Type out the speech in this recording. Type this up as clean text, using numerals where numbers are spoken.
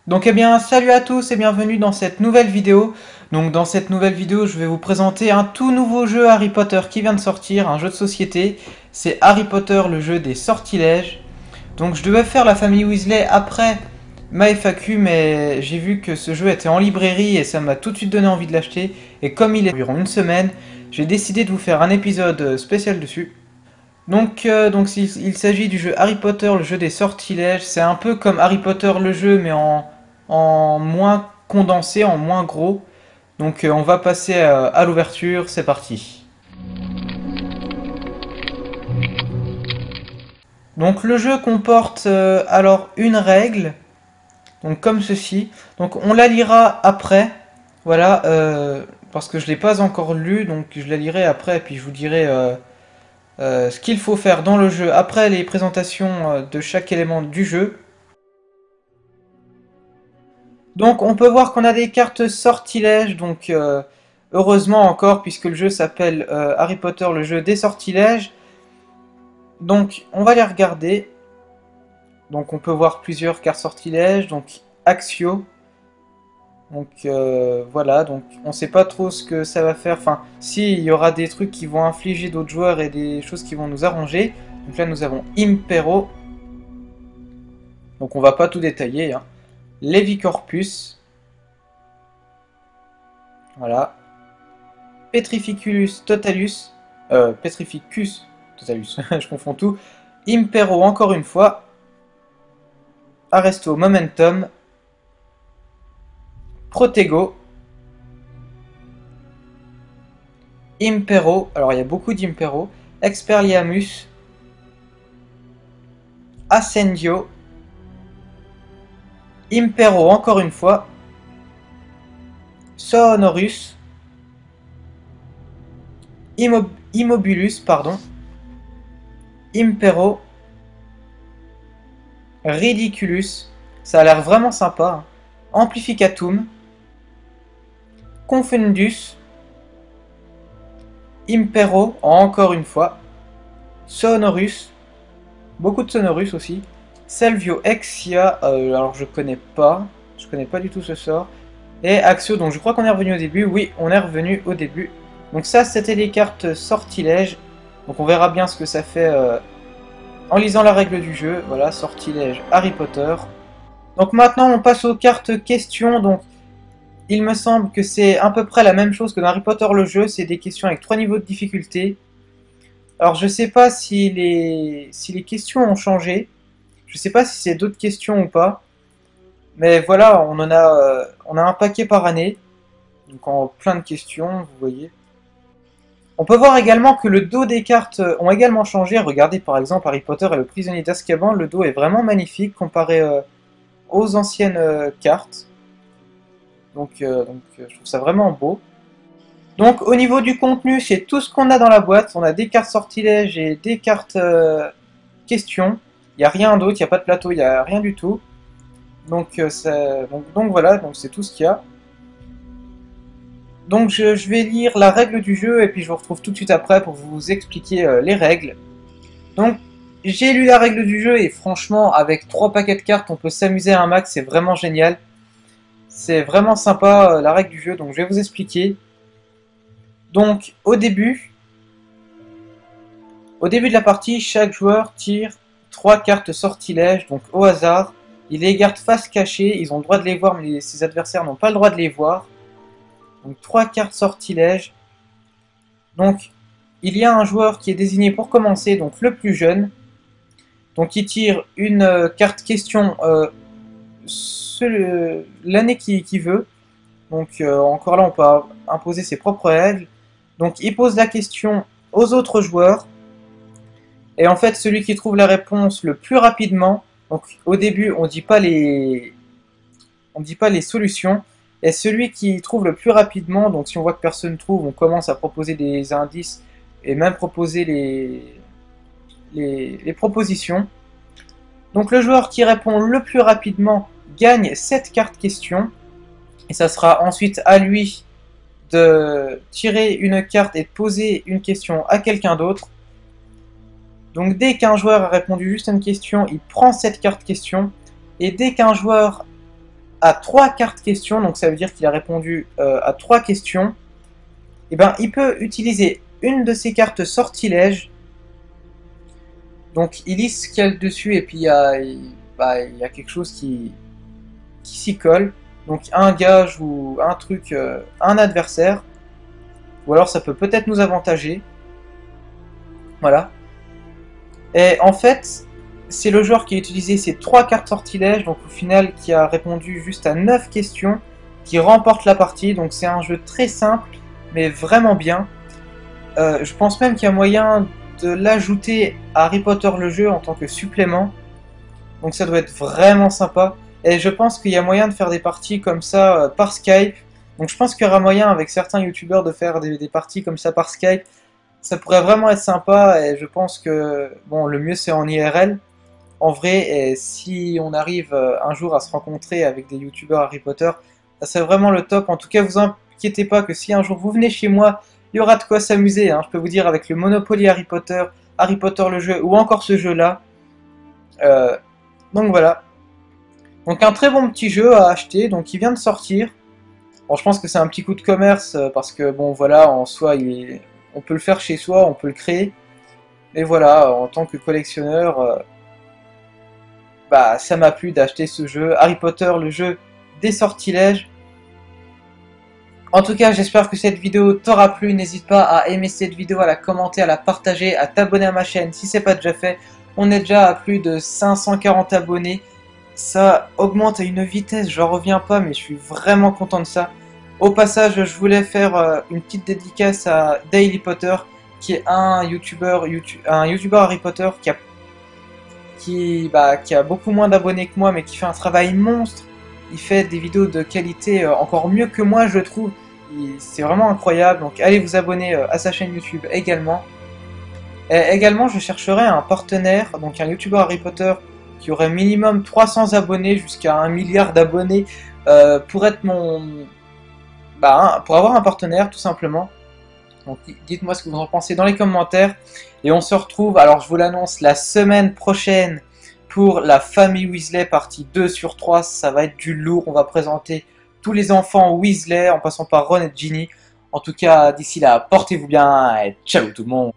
Donc eh bien salut à tous et bienvenue dans cette nouvelle vidéo. Donc dans cette nouvelle vidéo je vais vous présenter un tout nouveau jeu Harry Potter qui vient de sortir, un jeu de société. C'est Harry Potter le jeu des sortilèges. Donc je devais faire la famille Weasley après ma FAQ mais j'ai vu que ce jeu était en librairie et ça m'a tout de suite donné envie de l'acheter. Et comme il est environ une semaine, j'ai décidé de vous faire un épisode spécial dessus. Donc il s'agit du jeu Harry Potter, le jeu des sortilèges. C'est un peu comme Harry Potter le jeu, mais en moins condensé, en moins gros. Donc on va passer à l'ouverture, c'est parti. Donc le jeu comporte alors une règle, donc comme ceci. Donc on la lira après, voilà, parce que je ne l'ai pas encore lu, donc je la lirai après, et puis je vous dirai ce qu'il faut faire dans le jeu après les présentations de chaque élément du jeu. Donc on peut voir qu'on a des cartes sortilèges, donc heureusement encore puisque le jeu s'appelle Harry Potter le jeu des sortilèges. Donc on va les regarder. Donc on peut voir plusieurs cartes sortilèges, donc Axio. Donc voilà, donc on sait pas trop ce que ça va faire. Enfin, si il y aura des trucs qui vont infliger d'autres joueurs et des choses qui vont nous arranger. Donc là nous avons Impero. Donc on va pas tout détailler, hein. Levicorpus. Voilà. Petrificulus Totalus. Petrificus Totalus, je confonds tout. Impero encore une fois. Arresto Momentum. Protego. Impero. Alors il y a beaucoup d'Impero. Expelliarmus. Ascendio. Impero encore une fois. Sonorus. Immobilus, pardon. Impero. Ridiculus. Ça a l'air vraiment sympa. Amplificatum. Confundus. Impero, encore une fois. Sonorus. Beaucoup de Sonorus aussi. Salvio Exia, alors je connais pas du tout ce sort. Et Axio, donc je crois qu'on est revenu au début. Oui, on est revenu au début. Donc ça, c'était les cartes sortilèges. Donc on verra bien ce que ça fait en lisant la règle du jeu. Voilà, sortilège Harry Potter. Donc maintenant, on passe aux cartes questions. Donc il me semble que c'est à peu près la même chose que dans Harry Potter le jeu. C'est des questions avec 3 niveaux de difficulté. Alors je sais pas si les questions ont changé. Je sais pas si c'est d'autres questions ou pas. Mais voilà, on a un paquet par année. Donc en plein de questions, vous voyez. On peut voir également que le dos des cartes ont également changé. Regardez par exemple Harry Potter et le prisonnier d'Azkaban. Le dos est vraiment magnifique comparé aux anciennes cartes. Donc je trouve ça vraiment beau. Donc au niveau du contenu, c'est tout ce qu'on a dans la boîte. On a des cartes sortilèges et des cartes questions. Il n'y a rien d'autre, il n'y a pas de plateau, il n'y a rien du tout. Donc voilà, donc c'est tout ce qu'il y a. Donc je vais lire la règle du jeu et puis je vous retrouve tout de suite après pour vous expliquer les règles. Donc j'ai lu la règle du jeu et franchement avec 3 paquets de cartes on peut s'amuser à un max, c'est vraiment génial. C'est vraiment sympa la règle du jeu, donc je vais vous expliquer. Donc au début de la partie, chaque joueur tire 3 cartes sortilèges, donc au hasard. Il les garde face cachée, ils ont le droit de les voir, mais ses adversaires n'ont pas le droit de les voir. Donc 3 cartes sortilèges. Donc il y a un joueur qui est désigné pour commencer, donc le plus jeune. Donc il tire une carte question l'année qu'il veut. Donc encore là on peut imposer ses propres règles. Donc il pose la question aux autres joueurs. Et en fait celui qui trouve la réponse le plus rapidement. Donc au début on dit pas les solutions. Et celui qui trouve le plus rapidement, donc si on voit que personne trouve, on commence à proposer des indices et même proposer les propositions. Donc le joueur qui répond le plus rapidement gagne cette carte question. Et ça sera ensuite à lui de tirer une carte et de poser une question à quelqu'un d'autre. Donc dès qu'un joueur a répondu juste à une question, il prend cette carte question. Et dès qu'un joueur à 3 cartes questions, donc ça veut dire qu'il a répondu à 3 questions, et ben il peut utiliser une de ces cartes sortilèges. Donc il lit ce qu'il y a dessus et puis il y a quelque chose qui s'y colle. Donc un gage ou un truc, un adversaire. Ou alors ça peut peut-être nous avantager. Voilà. Et en fait, c'est le joueur qui a utilisé ces 3 cartes sortilèges, donc au final qui a répondu juste à 9 questions, qui remporte la partie. Donc c'est un jeu très simple, mais vraiment bien. Je pense même qu'il y a moyen de l'ajouter à Harry Potter le jeu en tant que supplément. Donc ça doit être vraiment sympa. Et je pense qu'il y a moyen de faire des parties comme ça par Skype. Donc je pense qu'il y aura moyen avec certains youtubeurs de faire des parties comme ça par Skype. Ça pourrait vraiment être sympa et je pense que bon, le mieux c'est en IRL. En vrai, et si on arrive un jour à se rencontrer avec des youtubeurs Harry Potter, ça serait vraiment le top. En tout cas, vous inquiétez pas que si un jour vous venez chez moi, il y aura de quoi s'amuser. Hein. Je peux vous dire avec le Monopoly Harry Potter le jeu ou encore ce jeu-là. Donc voilà. Donc un très bon petit jeu à acheter, donc il vient de sortir. Bon, je pense que c'est un petit coup de commerce parce que bon voilà, en soi, on peut le faire chez soi, on peut le créer. Mais voilà, en tant que collectionneur, bah ça m'a plu d'acheter ce jeu. Harry Potter, le jeu des sortilèges. En tout cas, j'espère que cette vidéo t'aura plu. N'hésite pas à aimer cette vidéo, à la commenter, à la partager, à t'abonner à ma chaîne si c'est pas déjà fait. On est déjà à plus de 540 abonnés. Ça augmente à une vitesse, j'en reviens pas, mais je suis vraiment content de ça. Au passage, je voulais faire une petite dédicace à Daily Potter, qui est un YouTuber Harry Potter qui a beaucoup moins d'abonnés que moi, mais qui fait un travail monstre. Il fait des vidéos de qualité encore mieux que moi, je trouve. C'est vraiment incroyable. Donc allez vous abonner à sa chaîne YouTube également. Et également, je chercherai un partenaire, donc un YouTuber Harry Potter qui aurait minimum 300 abonnés jusqu'à 1 milliard d'abonnés pour être pour avoir un partenaire tout simplement. Donc dites-moi ce que vous en pensez dans les commentaires. Et on se retrouve, alors je vous l'annonce, la semaine prochaine pour la famille Weasley partie 2 sur 3. Ça va être du lourd, on va présenter tous les enfants Weasley en passant par Ron et Ginny. En tout cas, d'ici là, portez-vous bien et ciao tout le monde.